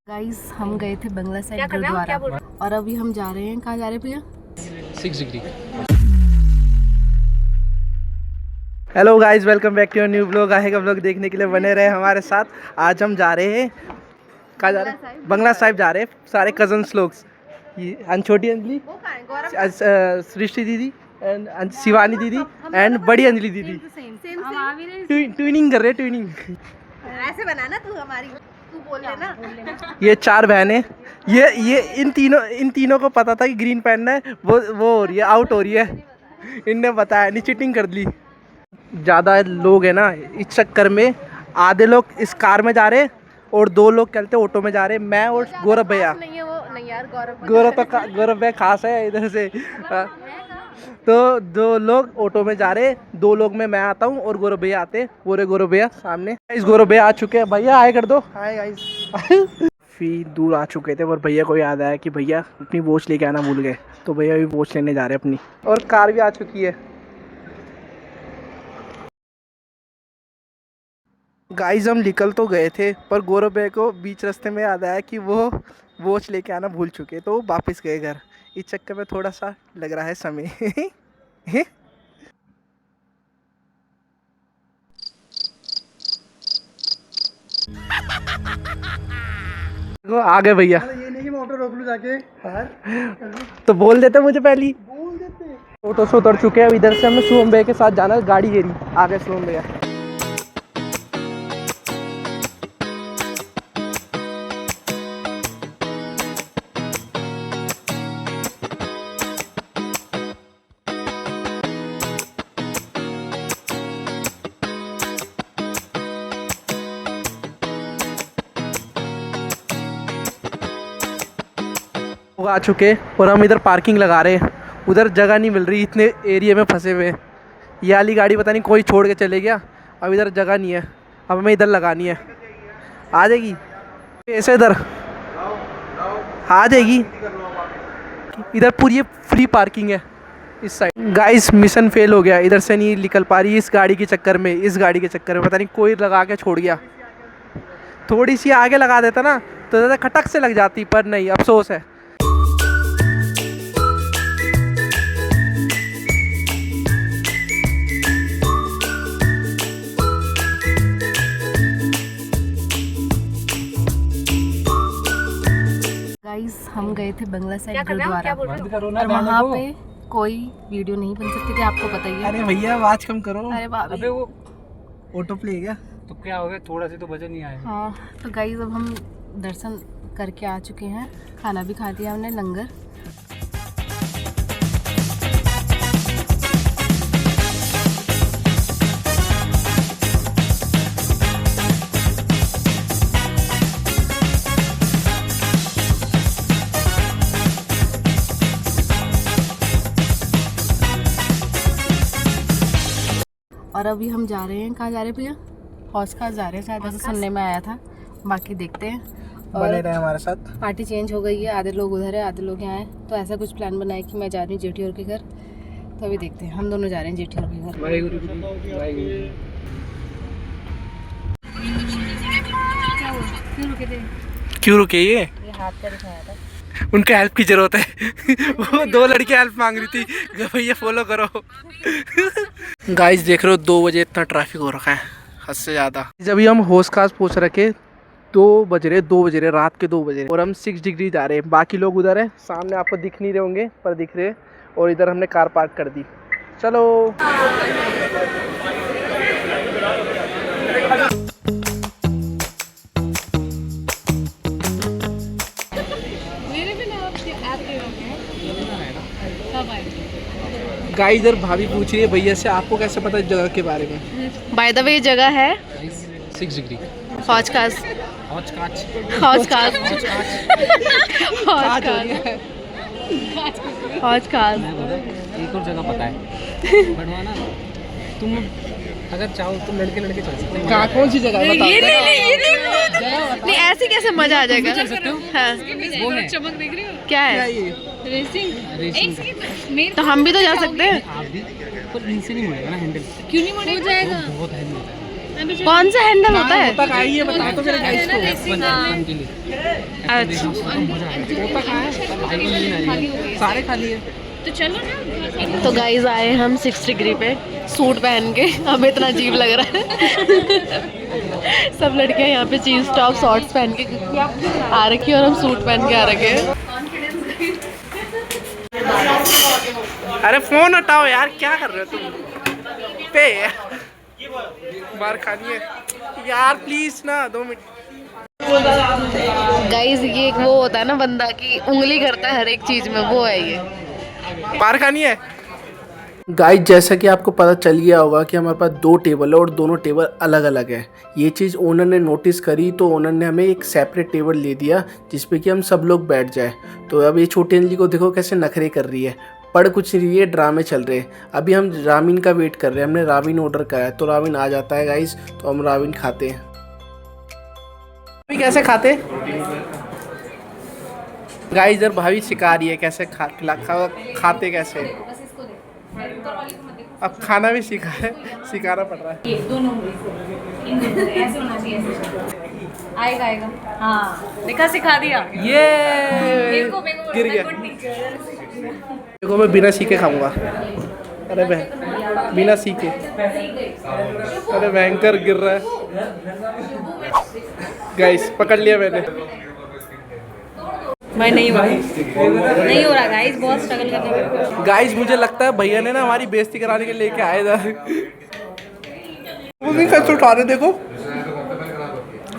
Guys हम गए थे बंगला साइड गुरुद्वारा और अभी हम जा रहे हैं, कहाँ जा रहे हैं भैया? 6 degree. Hello guys, welcome back to your new blog. आएगा ब्लॉग देखने के लिए बने रहे हमारे साथ। आज हम जा रहे हैं, कहाँ जा रहे हैं? बंगला साहिब जा रहे हैं, सारे कजन्स लोग। छोटी अंजलि, सृष्टि दीदी एंड शिवानी दीदी एंड बड़ी अंजलि दीदी। ट्विनिंग कर रहे हैं, ट्विनिंग। ऐसे बनाना तू हमारी, तू बोल लेना। ये 4 बहनें, ये इन तीनों को पता था कि ग्रीन पहनना है, वो हो रही है, आउट हो रही है। इनने बताया नहीं, चीटिंग कर ली। ज़्यादा लोग हैं ना, इस चक्कर में आधे लोग इस कार में जा रहे हैं और 2 लोग चलते ऑटो में जा रहे हैं, मैं और गौरव भैया। नहीं है वो, नहीं यार, गौरव भैया खास है इधर से। तो 2 लोग ऑटो में जा रहे हैं, 2 लोग में मैं आता हूँ और गौरव भैया आते हैं। बोरे गौरव भैया सामने, इस गौरव भैया आ चुके हैं। भैया आए कर दो, हाय गाइस। काफ़ी दूर आ चुके थे और भैया को याद आया कि भैया अपनी वॉच लेके आना भूल गए, तो भैया भी वॉच लेने जा रहे हैं अपनी। और कार भी आ चुकी है। गाइस हम निकल तो गए थे, पर गौरव भैया को बीच रास्ते में याद आया कि वो वॉच लेके आना भूल चुके, तो वो वापस गए घर। इस चक्कर में थोड़ा सा लग रहा है समय। आ गए भैया। ये नहीं कि मैं ऑटो रोक लूं जाके। तो बोल देते मुझे पहले ही। बोल देते। ऑटो से उतर चुके हैं, अब इधर से हमें शुभम भैया के साथ जाना है। गाड़ी घेरी, आ गए शुभम भैया। आ चुके और हम इधर पार्किंग लगा रहे हैं। उधर जगह नहीं मिल रही, इतने एरिया में फंसे हुए। ये वाली गाड़ी पता नहीं कोई छोड़ के चले गया, अब इधर जगह नहीं है। अब हमें इधर लगानी है, आ जाएगी ऐसे, इधर आ जाएगी। इधर पूरी फ्री पार्किंग है इस साइड। गाइस मिशन फेल हो गया, इधर से नहीं निकल पा रही इस गाड़ी के चक्कर में। इस गाड़ी के चक्कर में पता नहीं कोई लगा के छोड़ गया। थोड़ी सी आगे लगा देता ना तो ज़्यादा खटक से लग जाती, पर नहीं, अफसोस है। गाइस हम गए थे बंगला साइड गुरुद्वारा और वहाँ पे कोई वीडियो नहीं बन सकती थी, आपको पता ही है। अरे भैया आवाज कम करो। अरे बाप रे, वो ऑटो प्ले गया तो क्या हो गया, थोड़ा से तो वजन नहीं आया। हाँ तो गाइस अब हम दर्शन करके आ चुके हैं, खाना भी खा लिया हमने, लंगर। और अभी हम जा रहे हैं, कहाँ जा रहे हैं भैया? हौस खास जा रहे हैं, शायद ऐसा सुनने में आया था। बाकी देखते हैं। बने रहे हमारे साथ। पार्टी चेंज हो गई है, आधे लोग उधर है, आधे लोग यहाँ हैं। तो ऐसा कुछ प्लान बनाया कि मैं जा रही हूँ जेठी और के घर। तो अभी देखते हैं, हम दोनों जा रहे हैं जेठी और के घर। क्यों रुके? ये हाथ का दिखाया था, उनका हेल्प की जरूरत है। वो 2 लड़कियां हेल्प मांग रही थी, भैया फॉलो करो। गाइस देख रहे हो 2 बजे इतना ट्रैफिक हो रखा है, हद से ज़्यादा। जब हम होश खास पहुँच रखे 2 बज रहे, रात के 2 बजे, और हम 6 डिग्री जा रहे हैं। बाकी लोग उधर हैं, सामने आपको दिख नहीं रहे होंगे पर दिख रहे हैं। और इधर हमने कार पार्क कर दी। चलो गाइस, इधर भाभी पूछ रही है भैया से, आपको कैसे पता इस जगह के बारे में? बाय द वे ये जगह है 6 डिग्री। हौज खास। हौज काच। हौज खास। हौज खास। एक और जगह पता है, बढ़वाना। तुम अगर चाहो तो लड़के चल सकते हो। कहाँ, कौन सी जगह है बताओ? नहीं ऐसे कैसे मजा आ जाएगा? चल सकते हो। हाँ। चमक देख रही हो? क्या है ये? रेसिंग। तो हम भी तो जा सकते हैं। आप भी, पर इनसे नहीं मुड़ेगा ना हैंडल। क्यों नहीं मुड़ेगा? बहुत हैवी होता है। कौन सा हैंडल होता है? तोता कहाँ है ये बता तो मेरे गाइस को। F1 के लिए अच्छा तोता कहाँ है? भाई को नींद आ रही है, सारे खाली है। तो चलो ना। तो गाइस आए हम 6 डिग्री पे सूट पहन के, हमें इतना अजीब लग रहा है। सब लड़कियां यहाँ पे जीन्स टॉप शॉर्ट्स पहन के आ रखी है और हम सूट पहन के आ रखे हैं। अरे फोन हटाओ यार, क्या कर रहे हो तुम? पे मार खानी है यार, प्लीज ना 2 मिनट। गाइस ये एक वो होता है ना बंदा की उंगली करता है हर एक चीज में, वो है ये। मार खानी है। गाइस जैसा कि आपको पता चल गया होगा कि हमारे पास 2 टेबल है और दोनों टेबल अलग अलग है। ये चीज़ ओनर ने नोटिस करी तो ओनर ने हमें एक सेपरेट टेबल ले दिया जिस पे कि हम सब लोग बैठ जाए। तो अब ये छोटी अंजलि को देखो कैसे नखरे कर रही है, पढ़ कुछ नहीं रही है, ड्रामे चल रहे हैं। अभी हम रामीन का वेट कर रहे हैं, हमने रामीन ऑर्डर करा है तो रामीन आ जाता है गाइस, तो हम रामीन खाते हैं। अभी कैसे खाते गाइस? इधर भाभी सिखा रही है कैसे खाते कैसे। अब खाना भी सीखा है, सिखाना पड़ रहा है। ऐसे होना चाहिए, आएगा आएगा। हाँ देखा, सिखा दिया। ये गिर गया। देखो मैं बिना सीखे खाऊंगा। अरे बहन बिना सीखे, अरे भयंकर गिर रहा है। गाइस पकड़ लिया मैंने। भाई नहीं हो रहा गाइस, बहुत स्ट्रगल करना पड़ता। गाइस मुझे लगता है भैया ने ना हमारी बेइज्जती कराने के लिए लेके आए था। वो भी कैसे उठा रहे देखो,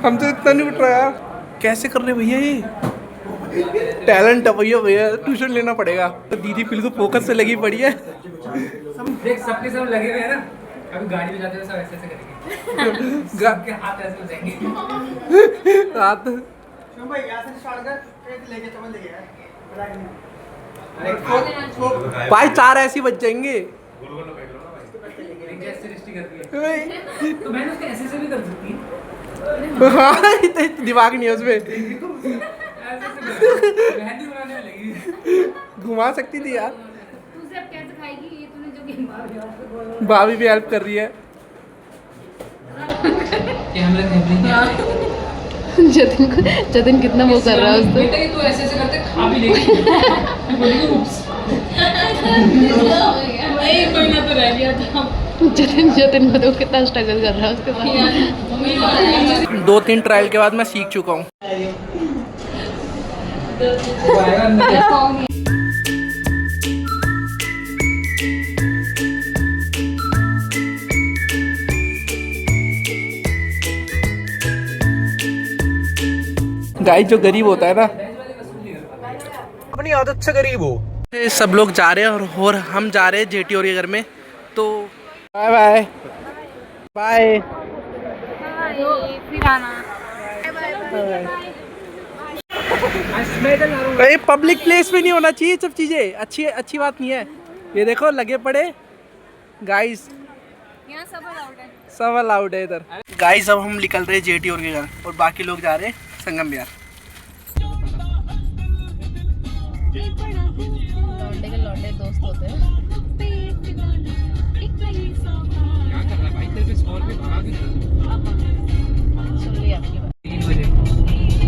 हमसे इतना नहीं उठ रहा यार। कैसे कर रहे भैया, ये टैलेंट है भैया। भैया ट्यूशन लेना पड़ेगा। तो दीदी बिल्कुल फोकस से लगी पड़ी है। सबके सब लगे हुए हैं ना, अभी गाड़ी में जाते हुए सब ऐसे ऐसे करेंगे। सबके हाथ ऐसे हो जाएंगे। हाथ भाई 4 ऐसी बच जाएंगे। तो मैंने उसके ऐसे से भी कर सकती है। हाँ इतना दिमाग नहीं है उसमें। मेहंदी बनाने में लगी। घुमा सकती थी यार। तुझे अब कैसे खाएगी ये, तूने जो गेम भाभी भी हेल्प कर रही है। जतिन कितना वो कर रहा है उसको। बेटा ये तो ऐसे ऐसे करते खा भी लेगी। बोलेगी उप्स। एक महीना तो रह गया था। जतिन को देखो कितना स्ट्रगल कर रहा है उसके साथ। 2-3 ट्रायल के बाद मैं सीख चुका हूँ। गाइस जो गरीब होता है ना, अपनी आदत से गरीब हो। सब लोग जा रहे हैं और हम जा रहे हैं जेटी और के घर में। तो बाय बाय बाय। फिर आना। ये पब्लिक प्लेस में नहीं होना चाहिए सब चीजें, अच्छी बात नहीं है। ये देखो लगे पड़े गाइस, यहाँ सब अलाउड है। सब अलाउड है इधर। गाइस अब हम निकल रहे हैं जेटी और के घर और बाकी लोग जा रहे हैं संगम विहार। लौंडे के लौंडे दोस्त होते हैं। क्या कर रहा है भाई, तेरे पे स्कॉल पे भागा भी। सुन लिया आपकी बात। 3 बजे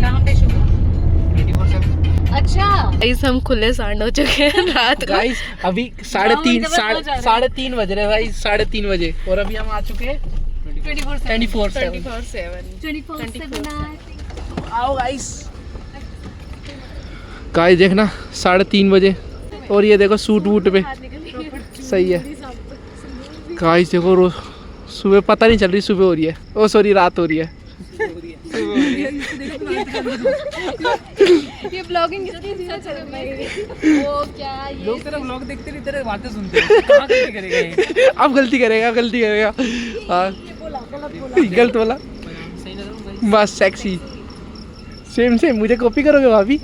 कहाँ पे शुरू? 24/7। अच्छा गाइस हम खुले सांड हो चुके हैं रात को। गाइस अभी 3:30 बज रहे हैं भाई, 3:30 बजे और अभी हम आ चुके हैं 24/7। आओ गाइस। गाइस देखना 3:30 बजे और ये देखो सूट वूट पे सही है। गाइस देखो रोज सुबह पता नहीं चल रही सुबह हो रही है, ओ सॉरी रात हो रही है। ये ब्लॉगिंग कितनी धीरे चल रही है। वो क्या ये लोग तेरा व्लॉग देखते नहीं, तेरे बातें सुनते हैं। कहाँ गलती करेगा ये? अब गलती करेगा हाँ गलत बोला सही ना बस। सेक्सी सेम मुझे कॉपी करोगे भाभी?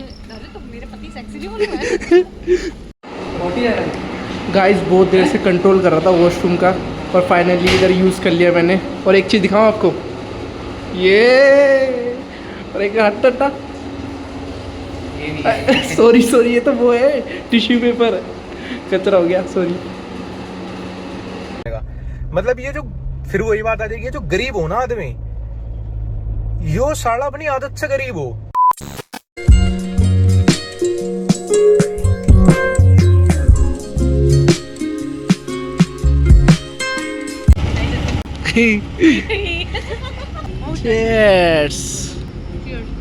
गाइस बहुत देर से कंट्रोल कर रहा था वॉशरूम का और फाइनली इधर यूज़ कर लिया मैंने। और एक चीज़ दिखाऊं आपको, ये और एक हट्टा सॉरी ये तो वो है टिश्यू पेपर, कचरा हो गया सॉरी। मतलब ये जो फिर वही बात आ जाएगी, जो गरीब हो ना आदमी, यो साला अपनी आदत से गरीब हो। Cheers.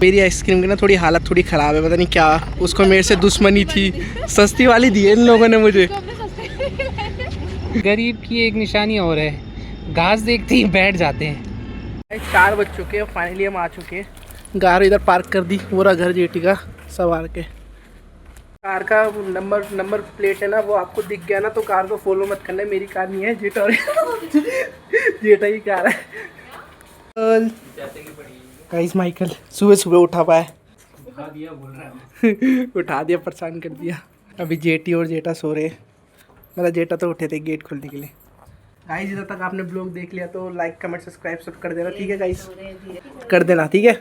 मेरी आइसक्रीम की ना थोड़ी हालत थोड़ी ख़राब है, पता नहीं क्या, उसको मेरे से दुश्मनी थी। सस्ती वाली दी है इन लोगों ने मुझे। गरीब की एक निशानी और है, घास देखते ही बैठ जाते हैं। 4 बज चुके हैं, फाइनली हम आ चुके हैं। कार इधर पार्क कर दी, पूरा घर जेटी का सवार के। कार का नंबर प्लेट है ना, वो आपको दिख गया ना तो कार को फॉलो मत करना, मेरी कार नहीं है, जेटा जेटा की कार है। गाइस माइकल सुबह सुबह उठा पाया, उठा दिया बोल रहा है। उठा दिया, परेशान कर दिया। अभी जेटी और जेटा सो रहे, मतलब जेटा तो उठे थे गेट खोलने के लिए। गाइस इधर तक आपने ब्लॉग देख लिया तो लाइक कमेंट सब्सक्राइब सब कर देना, ठीक है गाइस, कर देना, ठीक है।